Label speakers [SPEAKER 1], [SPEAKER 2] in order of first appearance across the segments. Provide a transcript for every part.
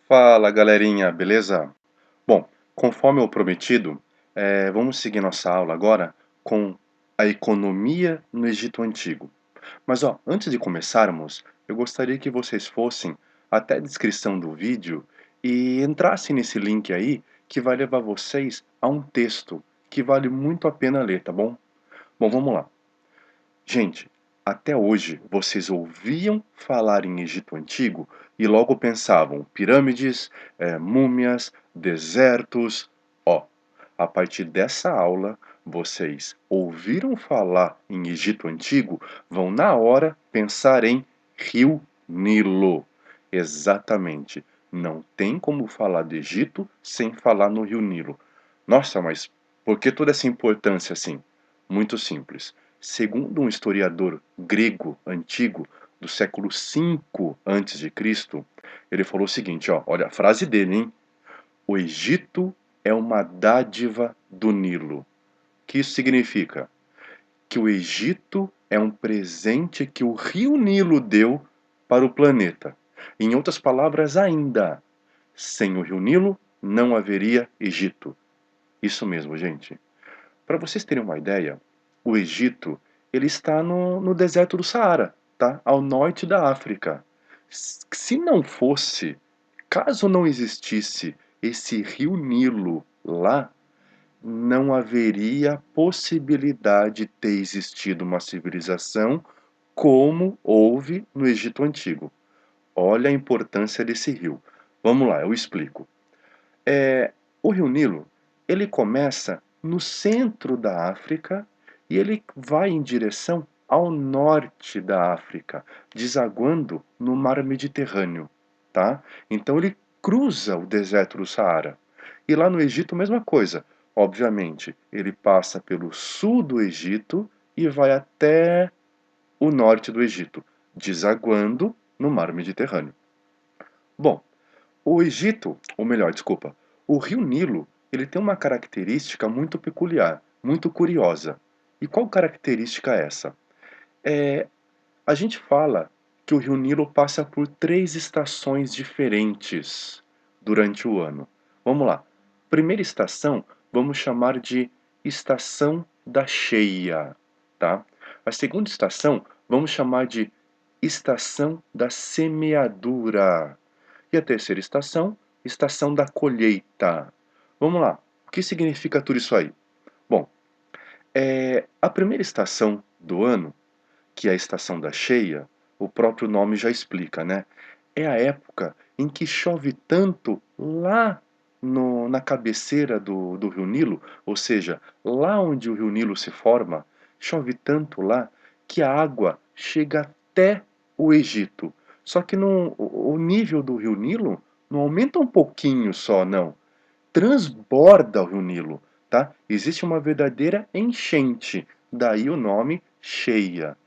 [SPEAKER 1] Fala galerinha, beleza? Bom, conforme o prometido, vamos seguir nossa aula agora com a economia no Egito Antigo. Mas ó, antes de começarmos, eu gostaria que vocês fossem até a descrição do vídeo e entrassem nesse link aí que vai levar vocês a um texto que vale muito a pena ler, tá bom? Bom, vamos lá. Gente, até hoje vocês ouviam falar em Egito Antigo e logo pensavam pirâmides, múmias, desertos. Ó, a partir dessa aula, vocês ouviram falar em Egito Antigo, vão na hora pensar em Rio Nilo. Exatamente. Não tem como falar de Egito sem falar no Rio Nilo. Nossa, mas por que toda essa importância assim? Muito simples. Segundo um historiador grego antigo do século V a.C., ele falou o seguinte, ó, olha a frase dele, hein? O Egito é uma dádiva do Nilo. O que isso significa? Que o Egito é um presente que o rio Nilo deu para o planeta. Em outras palavras ainda, sem o rio Nilo não haveria Egito. Isso mesmo, gente. Para vocês terem uma ideia, o Egito ele está no deserto do Saara, tá? Ao norte da África. Se não fosse, caso não existisse esse rio Nilo lá, não haveria possibilidade de ter existido uma civilização como houve no Egito Antigo. Olha a importância desse rio. Vamos lá, eu explico. O rio Nilo, ele começa no centro da África e ele vai em direção ao norte da África, desaguando no mar Mediterrâneo, tá? Então ele cruza o deserto do Saara. E lá no Egito, mesma coisa. Obviamente, ele passa pelo sul do Egito e vai até o norte do Egito, desaguando no mar Mediterrâneo. Bom, o Egito, ou melhor, desculpa, o rio Nilo, ele tem uma característica muito peculiar, muito curiosa. E qual característica é essa? É, a gente fala que o rio Nilo passa por 3 estações diferentes durante o ano. Vamos lá. Primeira estação, vamos chamar de estação da cheia, tá? A segunda estação, vamos chamar de estação da semeadura. E a terceira estação, estação da colheita. Vamos lá. O que significa tudo isso aí? Bom, a primeira estação do ano, que é a estação da cheia, o próprio nome já explica, né? É a época em que chove tanto lá na cabeceira do rio Nilo, ou seja, lá onde o rio Nilo se forma, chove tanto lá que a água chega até o Egito. Só que o nível do rio Nilo não aumenta um pouquinho só, não. Transborda o rio Nilo, tá? Existe uma verdadeira enchente, daí o nome cheia.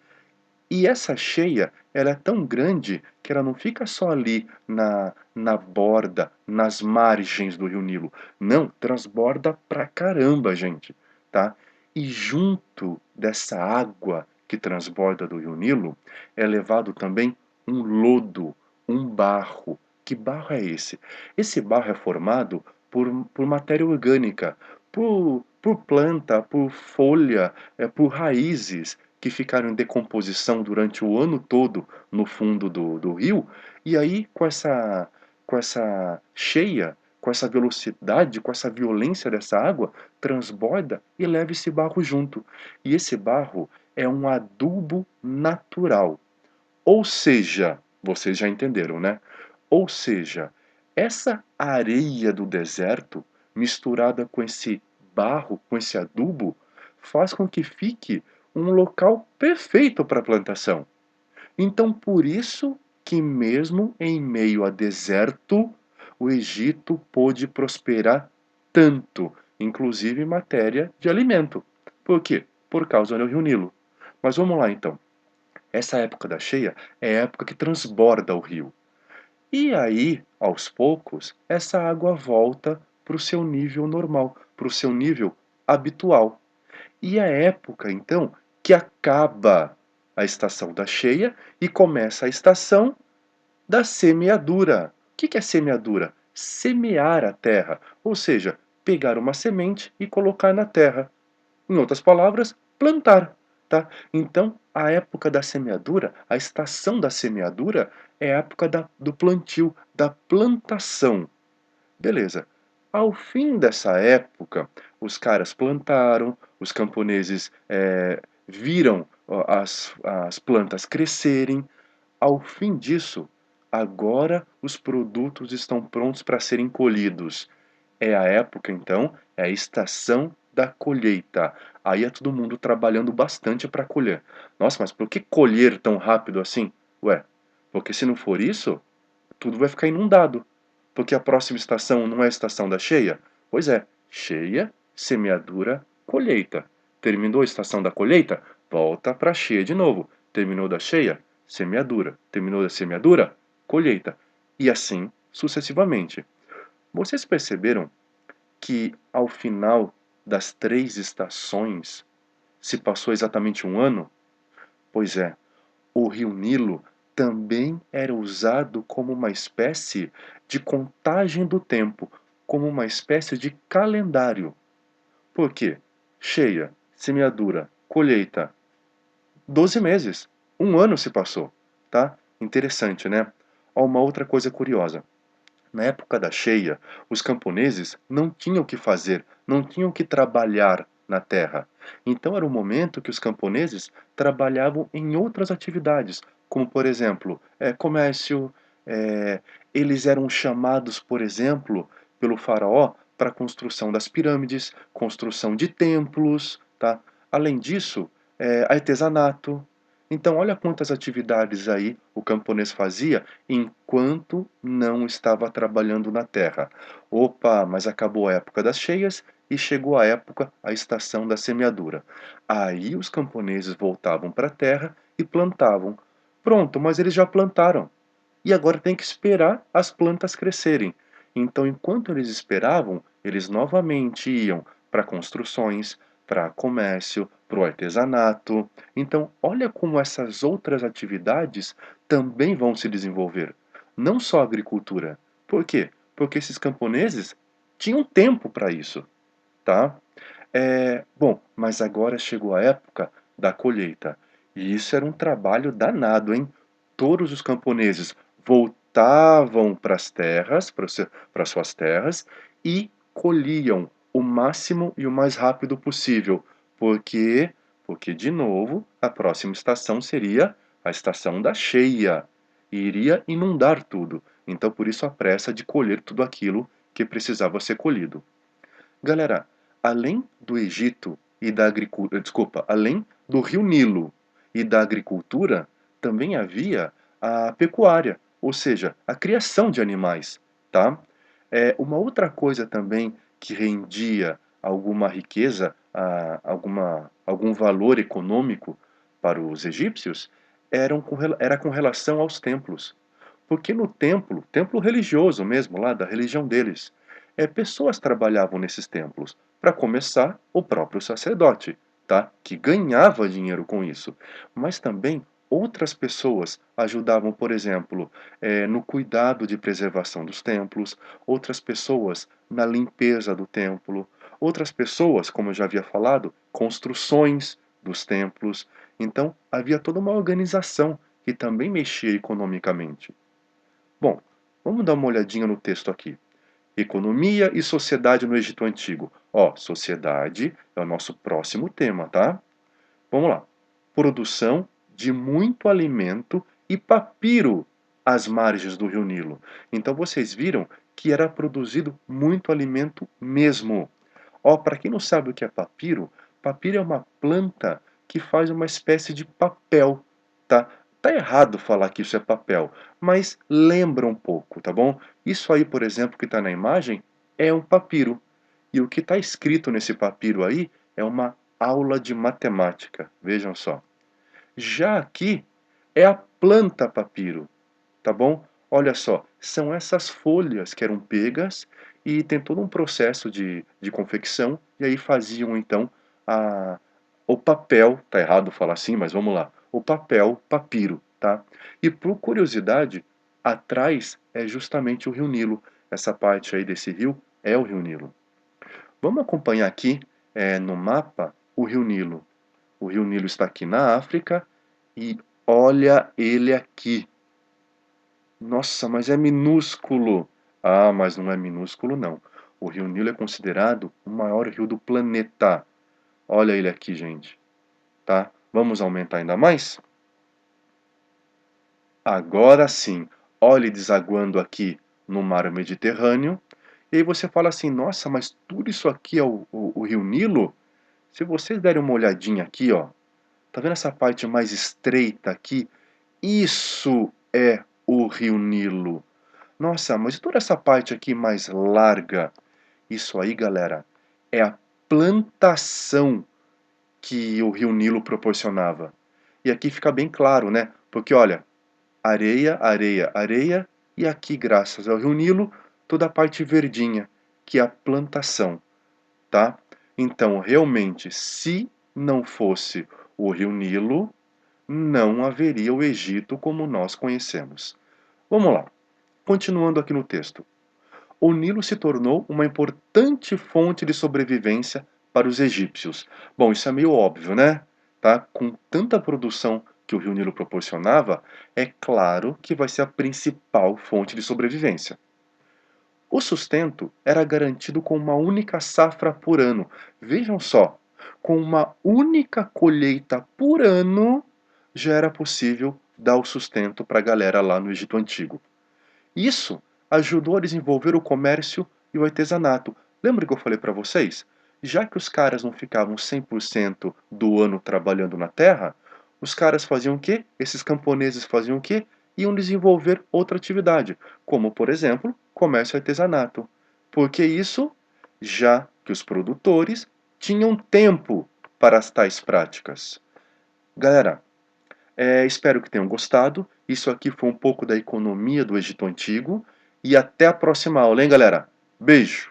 [SPEAKER 1] E essa cheia, ela é tão grande que ela não fica só ali na borda, nas margens do rio Nilo. Não, transborda pra caramba, gente, tá? E junto dessa água que transborda do rio Nilo, é levado também um lodo, um barro. Que barro é esse? Esse barro é formado por matéria orgânica, por planta, por folha, por raízes que ficaram em decomposição durante o ano todo no fundo do rio, e aí com essa cheia, com essa velocidade, com essa violência dessa água, transborda e leva esse barro junto. E esse barro é um adubo natural. Ou seja, vocês já entenderam, né? Ou seja, essa areia do deserto, misturada com esse barro, com esse adubo, faz com que fique um local perfeito para a plantação. Então, por isso que mesmo em meio a deserto, o Egito pôde prosperar tanto, inclusive em matéria de alimento. Por quê? Por causa do rio Nilo. Mas vamos lá então. Essa época da cheia é a época que transborda o rio. E aí, aos poucos, essa água volta para o seu nível normal, para o seu nível habitual. E é a época, então, que acaba a estação da cheia e começa a estação da semeadura. que é semeadura? Semear a terra, ou seja, pegar uma semente e colocar na terra. Em outras palavras, plantar, tá? Então, a época da semeadura, a estação da semeadura é a época do plantio, da plantação. Beleza. Ao fim dessa época, os caras plantaram, os camponeses viram ó, as plantas crescerem. Ao fim disso, agora os produtos estão prontos para serem colhidos. É a época, então, é a estação da colheita. Aí é todo mundo trabalhando bastante para colher. Nossa, mas por que colher tão rápido assim? Ué, porque se não for isso, tudo vai ficar inundado. Porque a próxima estação não é a estação da cheia? Pois é, cheia, semeadura, colheita. Terminou a estação da colheita? Volta para a cheia de novo. Terminou da cheia? Semeadura. Terminou da semeadura? Colheita. E assim sucessivamente. Vocês perceberam que ao final das 3 estações se passou exatamente um ano? Pois é, o rio Nilo também era usado como uma espécie de contagem do tempo, como uma espécie de calendário. Por quê? Cheia, semeadura, colheita, 12 meses. Um ano se passou, tá? Interessante, né? Ó, uma outra coisa curiosa. Na época da cheia, os camponeses não tinham o que fazer, não tinham o que trabalhar na terra. Então era o momento que os camponeses trabalhavam em outras atividades, como por exemplo, comércio. eh, Eles eram chamados, por exemplo, pelo faraó para a construção das pirâmides, construção de templos, tá? Além disso, artesanato. Então, olha quantas atividades aí o camponês fazia enquanto não estava trabalhando na terra. Opa, mas acabou a época das cheias e chegou a época, a estação da semeadura. Aí os camponeses voltavam para a terra e plantavam. Pronto, mas eles já plantaram. E agora tem que esperar as plantas crescerem. Então, enquanto eles esperavam, eles novamente iam para construções, para comércio, para o artesanato. Então, olha como essas outras atividades também vão se desenvolver. Não só a agricultura. Por quê? Porque esses camponeses tinham tempo para isso, tá? Bom, mas agora chegou a época da colheita. E isso era um trabalho danado, hein? Todos os camponeses voltavam para as terras, para suas terras, e colhiam o máximo e o mais rápido possível. Por quê? Porque, de novo, a próxima estação seria a estação da cheia. E iria inundar tudo. Então, por isso a pressa de colher tudo aquilo que precisava ser colhido. Galera, além do Egito e da agricultura, desculpa, além do rio Nilo e da agricultura, também havia a pecuária, ou seja, a criação de animais, tá? Uma outra coisa também que rendia alguma riqueza, algum valor econômico para os egípcios, era com relação aos templos. Porque no templo, templo religioso mesmo, lá da religião deles, pessoas trabalhavam nesses templos. Para começar, o próprio sacerdote, tá? Que ganhava dinheiro com isso. Mas também outras pessoas ajudavam, por exemplo, no cuidado de preservação dos templos, outras pessoas na limpeza do templo, outras pessoas, como eu já havia falado, construções dos templos. Então, havia toda uma organização que também mexia economicamente. Bom, vamos dar uma olhadinha no texto aqui. Economia e sociedade no Egito Antigo. Ó, sociedade é o nosso próximo tema, tá? Vamos lá. Produção de muito alimento e papiro às margens do rio Nilo. Então vocês viram que era produzido muito alimento mesmo. Ó, para quem não sabe o que é papiro, papiro é uma planta que faz uma espécie de papel, tá? Tá errado falar que isso é papel, mas lembra um pouco, tá bom? Isso aí, por exemplo, que está na imagem, é um papiro. E o que está escrito nesse papiro aí é uma aula de matemática. Vejam só. Já aqui é a planta papiro, tá bom? Olha só, são essas folhas que eram pegas e tem todo um processo de confecção, e aí faziam então a, o papel, tá errado falar assim, mas vamos lá, o papel papiro, tá? E por curiosidade, Atrás é justamente o rio Nilo. Essa parte aí desse rio é o rio Nilo. Vamos acompanhar aqui no mapa o rio Nilo. O rio Nilo está aqui na África e olha ele aqui. Nossa, mas é minúsculo. Ah, mas não é minúsculo não. O rio Nilo é considerado o maior rio do planeta. Olha ele aqui, gente. Tá? Vamos aumentar ainda mais? Agora sim, olhe desaguando aqui no mar Mediterrâneo. E aí você fala assim, nossa, mas tudo isso aqui é o rio Nilo? Se vocês derem uma olhadinha aqui, ó, tá vendo essa parte mais estreita aqui? Isso é o rio Nilo. Nossa, mas toda essa parte aqui mais larga, isso aí, galera, é a plantação que o rio Nilo proporcionava. E aqui fica bem claro, né? Porque olha, areia, areia, areia, e aqui, graças ao rio Nilo, toda a parte verdinha, que é a plantação, tá? Então, realmente, se não fosse o rio Nilo, não haveria o Egito como nós conhecemos. Vamos lá, continuando aqui no texto. O Nilo se tornou uma importante fonte de sobrevivência para os egípcios. Bom, isso é meio óbvio, né? Tá? Com tanta produção que o rio Nilo proporcionava, é claro que vai ser a principal fonte de sobrevivência. O sustento era garantido com uma única safra por ano. Vejam só, com uma única colheita por ano, já era possível dar o sustento para a galera lá no Egito Antigo. Isso ajudou a desenvolver o comércio e o artesanato. Lembra que eu falei para vocês? Já que os caras não ficavam 100% do ano trabalhando na terra, os caras faziam o quê? Esses camponeses faziam o quê? Iam desenvolver outra atividade, como, por exemplo, comércio e artesanato. Porque isso, já que os produtores tinham tempo para as tais práticas. Galera, espero que tenham gostado. Isso aqui foi um pouco da economia do Egito Antigo. E até a próxima aula, hein, galera? Beijo!